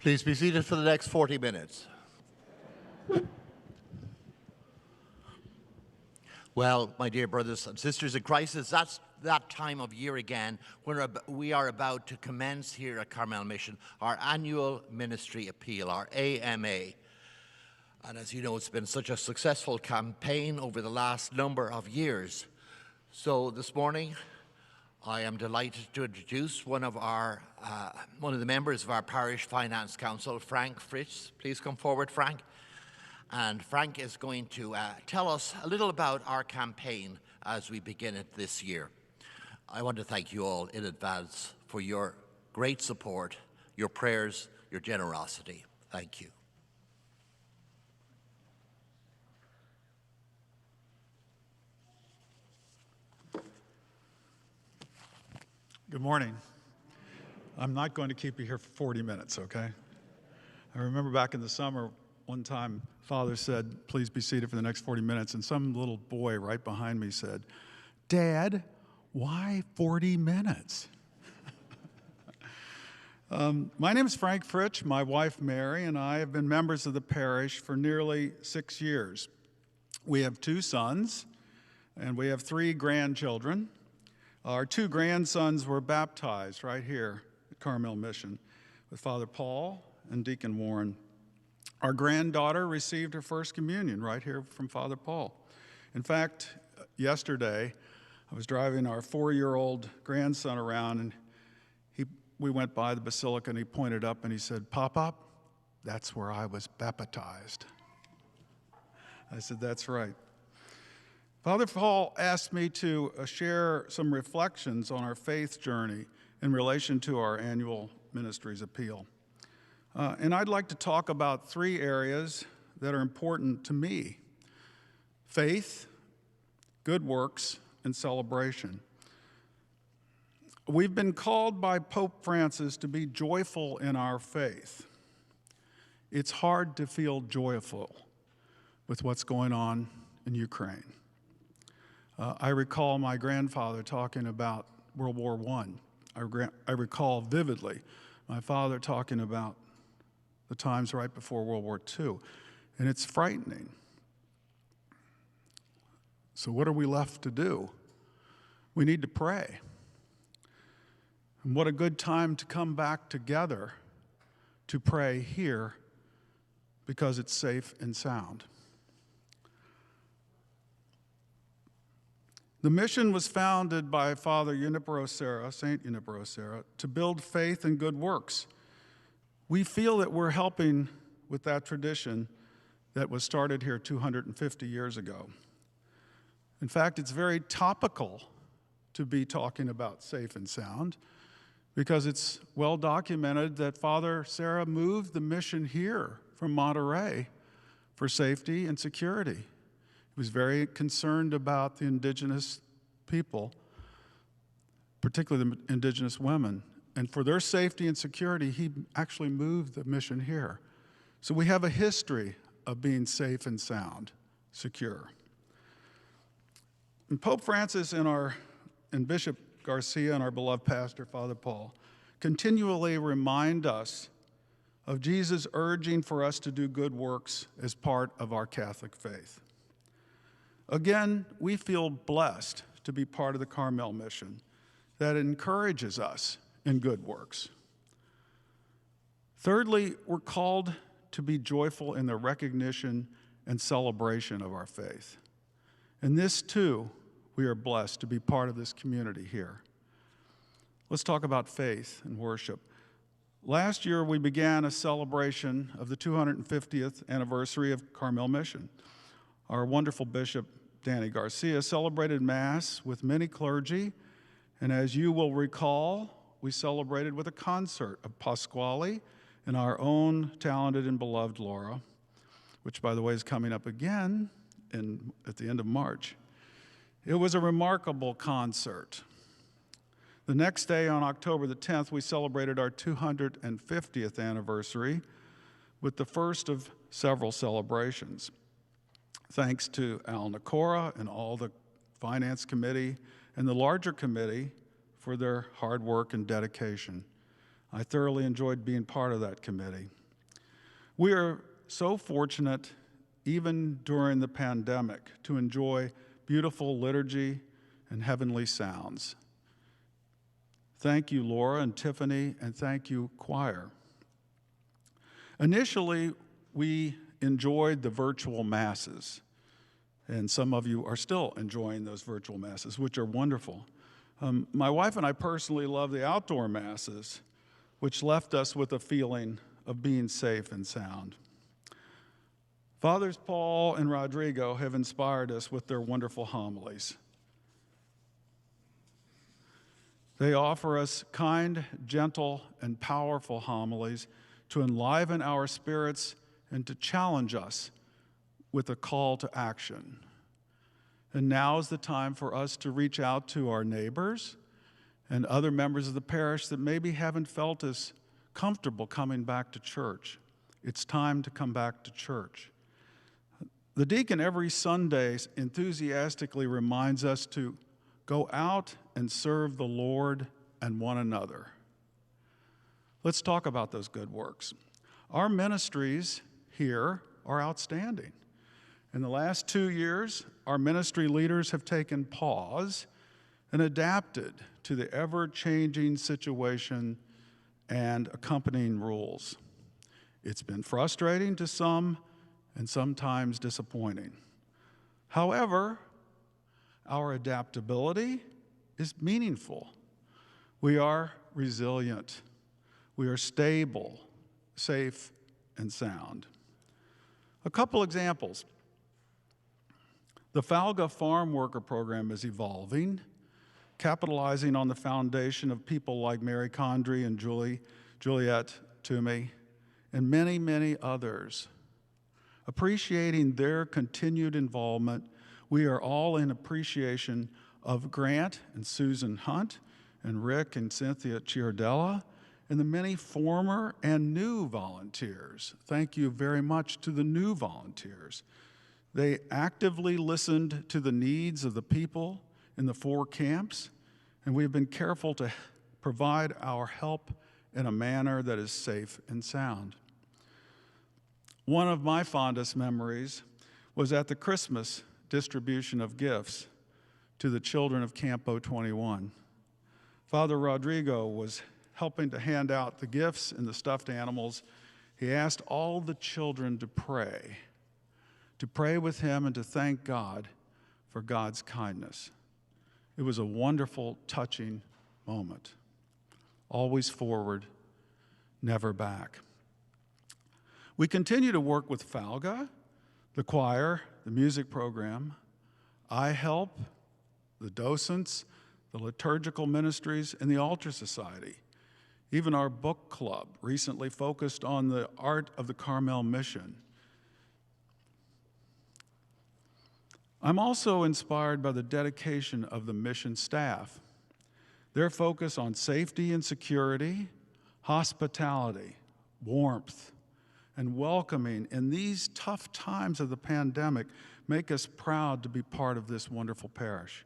Please be seated for the next 40 minutes. Well, my dear brothers and sisters in Christ, that's that time of year again when we are about to commence here at Carmel Mission our annual ministry appeal, our AMA. And as you know, it's been such a successful campaign over the last number of years. So this morning, I am delighted to introduce one of the members of our Parish Finance Council, Frank Fritsch. Please come forward, Frank. And Frank is going to tell us a little about our campaign as we begin it this year. I want to thank you all in advance for your great support, your prayers, your generosity. Thank you. Good morning. I'm not going to keep you here for 40 minutes, okay? I remember back in the summer, one time, Father said, please be seated for the next 40 minutes, and some little boy right behind me said, Dad, why 40 minutes? My name is Frank Fritsch. My wife, Mary, and I have been members of the parish for nearly 6 years. We have 2 sons, and we have 3 grandchildren. Our 2 grandsons were baptized right here at Carmel Mission with Father Paul and Deacon Warren. Our granddaughter received her first communion right here from Father Paul. In fact, yesterday, I was driving our 4-year-old grandson around, and we went by the Basilica, and he pointed up and he said, Pop, that's where I was baptized. I said, that's right. Father Paul asked me to share some reflections on our faith journey in relation to our annual ministries appeal. And I'd like to talk about 3 areas that are important to me: faith, good works, and celebration. We've been called by Pope Francis to be joyful in our faith. It's hard to feel joyful with what's going on in Ukraine. I recall my grandfather talking about World War I. I recall vividly my father talking about the times right before World War II, and it's frightening. So what are we left to do? We need to pray. And what a good time to come back together to pray here, because it's safe and sound. The mission was founded by Father Junipero Serra, Saint Junipero Serra, to build faith and good works. We feel that we're helping with that tradition that was started here 250 years ago. In fact, it's very topical to be talking about safe and sound, because it's well documented that Father Serra moved the mission here from Monterey for safety and security. He was very concerned about the indigenous people, particularly the indigenous women. And for their safety and security, he actually moved the mission here. So we have a history of being safe and sound, secure. And Pope Francis and Bishop Garcia and our beloved pastor, Father Paul, continually remind us of Jesus' urging for us to do good works as part of our Catholic faith. Again, we feel blessed to be part of the Carmel mission that encourages us in good works. Thirdly, we're called to be joyful in the recognition and celebration of our faith. In this, too, we are blessed to be part of this community here. Let's talk about faith and worship. Last year, we began a celebration of the 250th anniversary of Carmel Mission. Our wonderful Bishop, Danny Garcia, celebrated Mass with many clergy, and as you will recall, we celebrated with a concert of Pasquale and our own talented and beloved Laura, which, by the way, is coming up again at the end of March. It was a remarkable concert. The next day, on October the 10th, we celebrated our 250th anniversary with the first of several celebrations. Thanks to Al Nakora and all the Finance Committee and the larger committee for their hard work and dedication. I thoroughly enjoyed being part of that committee. We are so fortunate, even during the pandemic, to enjoy beautiful liturgy and heavenly sounds. Thank you, Laura and Tiffany, and thank you, choir. Initially, we enjoyed the virtual masses, and some of you are still enjoying those virtual masses, which are wonderful. My wife and I personally love the outdoor masses, which left us with a feeling of being safe and sound. Fathers Paul and Rodrigo have inspired us with their wonderful homilies. They offer us kind, gentle, and powerful homilies to enliven our spirits and to challenge us with a call to action. And now is the time for us to reach out to our neighbors and other members of the parish that maybe haven't felt as comfortable coming back to church. It's time to come back to church. The deacon every Sunday enthusiastically reminds us to go out and serve the Lord and one another. Let's talk about those good works. Our ministries here are outstanding. In the last 2 years, our ministry leaders have taken pause and adapted to the ever-changing situation and accompanying rules. It's been frustrating to some and sometimes disappointing. However, our adaptability is meaningful. We are resilient. We are stable, safe, and sound. A couple examples. The Falga Farm Worker Program is evolving, capitalizing on the foundation of people like Mary Condrey and Juliet Toomey, and many, many others. Appreciating their continued involvement, we are all in appreciation of Grant and Susan Hunt and Rick and Cynthia Chiardella and the many former and new volunteers. Thank you very much to the new volunteers. They actively listened to the needs of the people in the 4 camps, and we've been careful to provide our help in a manner that is safe and sound. One of my fondest memories was at the Christmas distribution of gifts to the children of Camp 021. Father Rodrigo was helping to hand out the gifts and the stuffed animals. He asked all the children to pray with him and to thank God for God's kindness. It was a wonderful, touching moment. Always forward, never back. We continue to work with Falga, the choir, the music program, iHelp, the docents, the liturgical ministries, and the Altar Society. Even our book club recently focused on the art of the Carmel mission. I'm also inspired by the dedication of the mission staff. Their focus on safety and security, hospitality, warmth, and welcoming in these tough times of the pandemic make us proud to be part of this wonderful parish.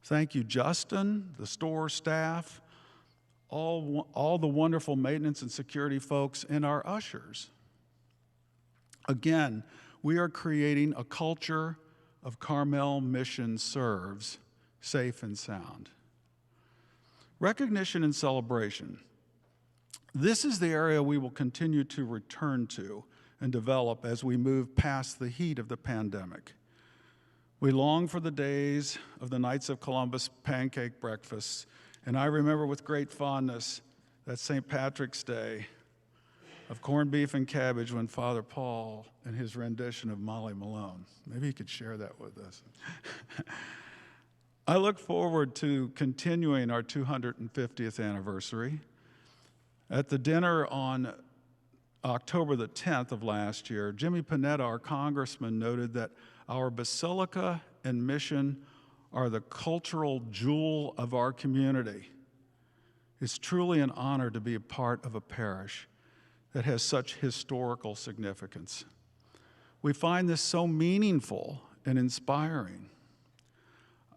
Thank you, Justin, the store staff, all the wonderful maintenance and security folks, and our ushers. Again, we are creating a culture of Carmel Mission Serves, safe and sound. Recognition and celebration. This is the area we will continue to return to and develop as we move past the heat of the pandemic. We long for the days of the Knights of Columbus pancake breakfasts, and I remember with great fondness that St. Patrick's Day of corned beef and cabbage when Father Paul and his rendition of Molly Malone. Maybe he could share that with us. I look forward to continuing our 250th anniversary. At the dinner on October the 10th of last year, Jimmy Panetta, our congressman, noted that our Basilica and mission are the cultural jewel of our community. It's truly an honor to be a part of a parish that has such historical significance. We find this so meaningful and inspiring.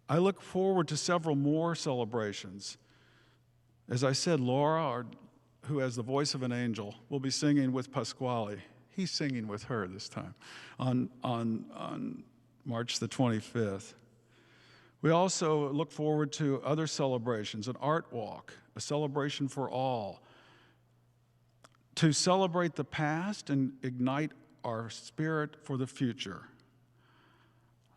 I look forward to several more celebrations. As I said, Laura, our who has the voice of an angel, will be singing with Pasquale. He's singing with her this time on March the 25th. We also look forward to other celebrations, an art walk, a celebration for all, to celebrate the past and ignite our spirit for the future.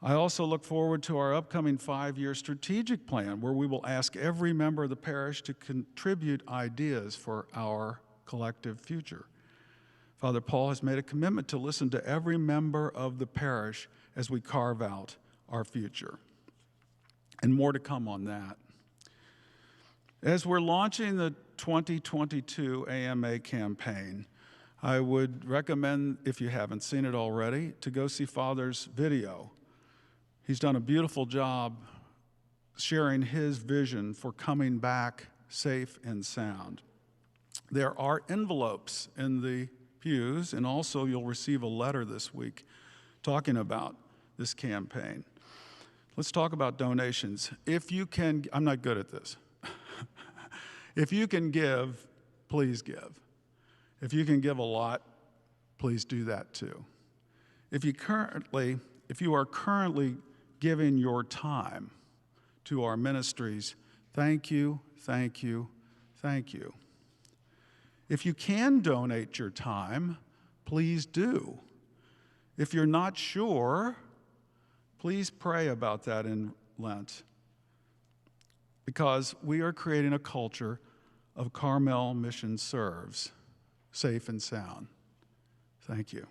I also look forward to our upcoming 5-year strategic plan, where we will ask every member of the parish to contribute ideas for our collective future. Father Paul has made a commitment to listen to every member of the parish as we carve out our future. And more to come on that. As we're launching the 2022 AMA campaign, I would recommend, if you haven't seen it already, to go see Father's video. He's done a beautiful job sharing his vision for coming back safe and sound. There are envelopes in the pews, and also you'll receive a letter this week talking about this campaign. Let's talk about donations. If you can, I'm not good at this. If you can give, please give. If you can give a lot, please do that too. If you are currently giving your time to our ministries, thank you, thank you, thank you. If you can donate your time, please do. If you're not sure, please pray about that in Lent, because we are creating a culture of Carmel Mission Serves, safe and sound. Thank you.